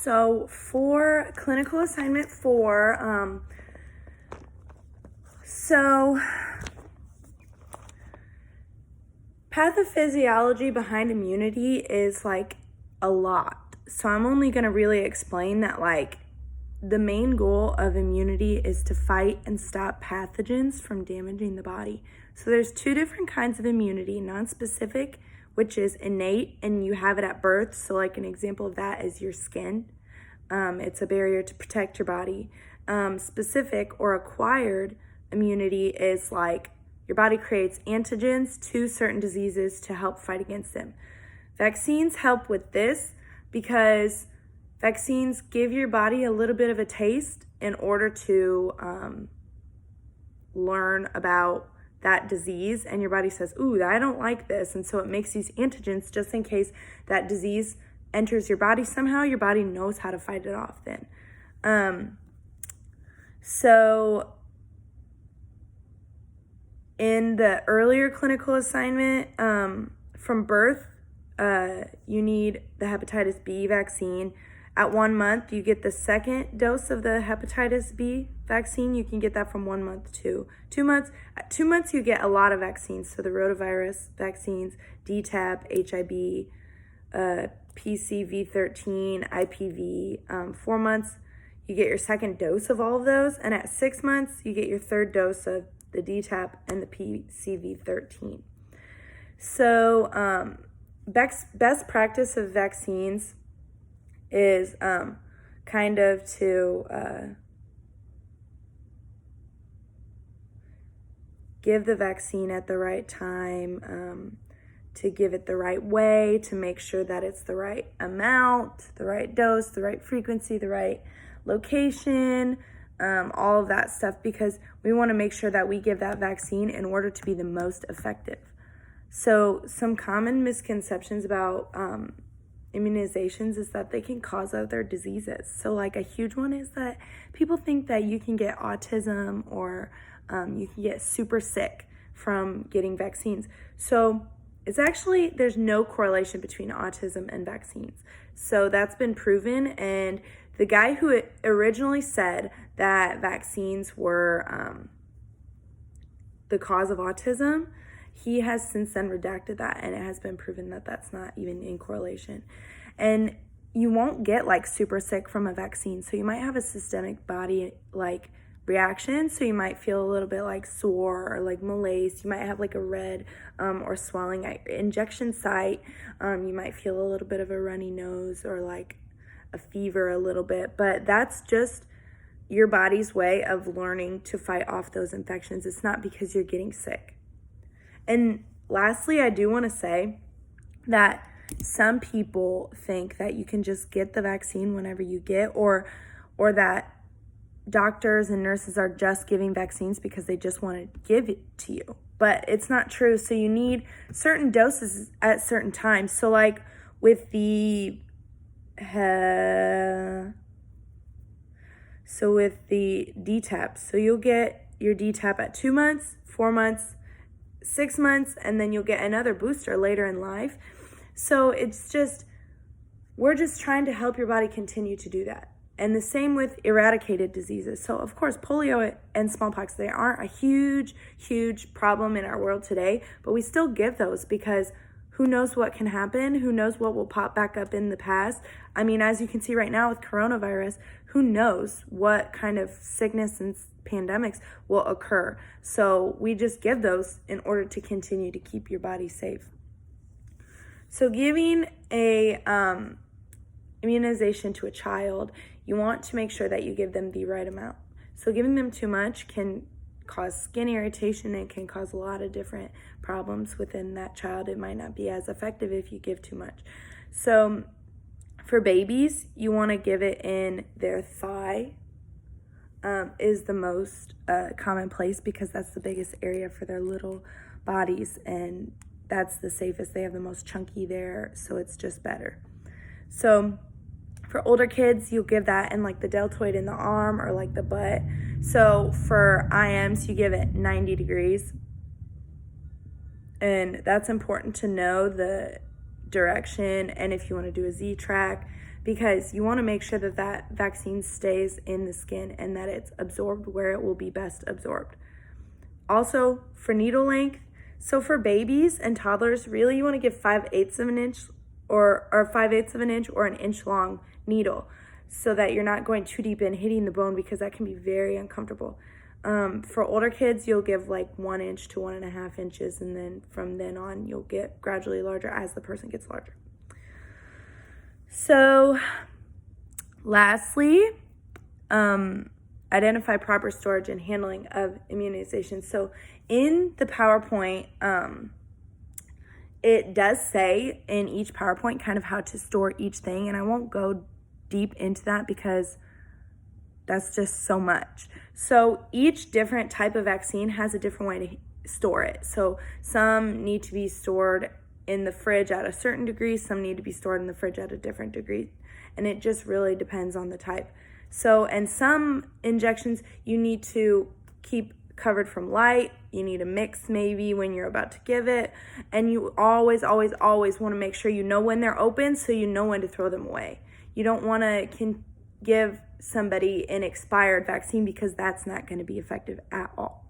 So for clinical assignment 4, pathophysiology behind immunity is like a lot. So I'm only going to really explain that like the main goal of immunity is to fight and stop pathogens from damaging the body. So there's 2 different kinds of immunity: non-specific, which is innate and you have it at birth. So like an example of that is your skin. It's a barrier to protect your body. Specific or acquired immunity is like your body creates antigens to certain diseases to help fight against them. Vaccines help with this because vaccines give your body a little bit of a taste in order to learn about that disease, and your body says, ooh, I don't like this, and so it makes these antigens just in case that disease enters your body somehow. Your body knows how to fight it off then. So in the earlier clinical assignment, from birth, you need the hepatitis B vaccine. At 1 month, you get the second dose of the hepatitis B vaccine. You can get that from 1 month to 2 months. At 2 months, you get a lot of vaccines. So the rotavirus vaccines, DTaP, HIB, PCV13, IPV. 4 months, you get your second dose of all of those. And at 6 months, you get your third dose of the DTaP and the PCV13. So best practice of vaccines is kind of to give the vaccine at the right time, to give it the right way, to make sure that it's the right amount, the right dose, the right frequency, the right location, all of that stuff, because we want to make sure that we give that vaccine in order to be the most effective. So some common misconceptions about immunizations is that they can cause other diseases. So like a huge one is that people think that you can get autism or you can get super sick from getting vaccines. So it's actually, there's no correlation between autism and vaccines. So that's been proven, and the guy who originally said that vaccines were the cause of autism, he has since then redacted that, and it has been proven that that's not even in correlation. And you won't get like super sick from a vaccine. So you might have a systemic body like reaction. So you might feel a little bit like sore or like malaise. You might have like a red or swelling at your injection site. You might feel a little bit of a runny nose or like a fever a little bit. But that's just your body's way of learning to fight off those infections. It's not because you're getting sick. And lastly, I do want to say that some people think that you can just get the vaccine whenever you get, or that doctors and nurses are just giving vaccines because they just want to give it to you. But it's not true. So you need certain doses at certain times. So like with the DTaP, so you'll get your DTaP at 2 months, 4 months, 6 months, and then you'll get another booster later in life. So we're just trying to help your body continue to do that. And the same with eradicated diseases. So of course, polio and smallpox, they aren't a huge, huge problem in our world today, but we still give those because who knows what can happen? Who knows what will pop back up in the past? I mean, as you can see right now with coronavirus, who knows what kind of sickness and pandemics will occur. So we just give those in order to continue to keep your body safe. So giving a immunization to a child, you want to make sure that you give them the right amount. So giving them too much can cause skin irritation. It can cause a lot of different problems within that child. It might not be as effective if you give too much. So for babies, you want to give it in their thigh. Is the most common place because that's the biggest area for their little bodies, and that's the safest. They have the most chunky there, so it's just better. So for older kids, you'll give that in like the deltoid in the arm or like the butt. So for IMs, you give it 90 degrees. And that's important to know the direction, and if you want to do a Z-track, because you want to make sure that that vaccine stays in the skin and that it's absorbed where it will be best absorbed. Also, for needle length, so for babies and toddlers, really you want to give 5/8 of an inch or 5/8 of an inch or an inch long needle, so that you're not going too deep in, hitting the bone, because that can be very uncomfortable. For older kids, you'll give like 1 inch to 1.5 inches, and then from then on, you'll get gradually larger as the person gets larger. So, lastly, identify proper storage and handling of immunization. So, in the PowerPoint, it does say in each PowerPoint kind of how to store each thing, and I won't go deep into that because that's just so much. So each different type of vaccine has a different way to store it. So some need to be stored in the fridge at a certain degree, some need to be stored in the fridge at a different degree, and it just really depends on the type. So, and some injections you need to keep covered from light, you need a mix maybe when you're about to give it, and you always want to make sure you know when they're open so you know when to throw them away. You don't want to give somebody an expired vaccine, because that's not going to be effective at all.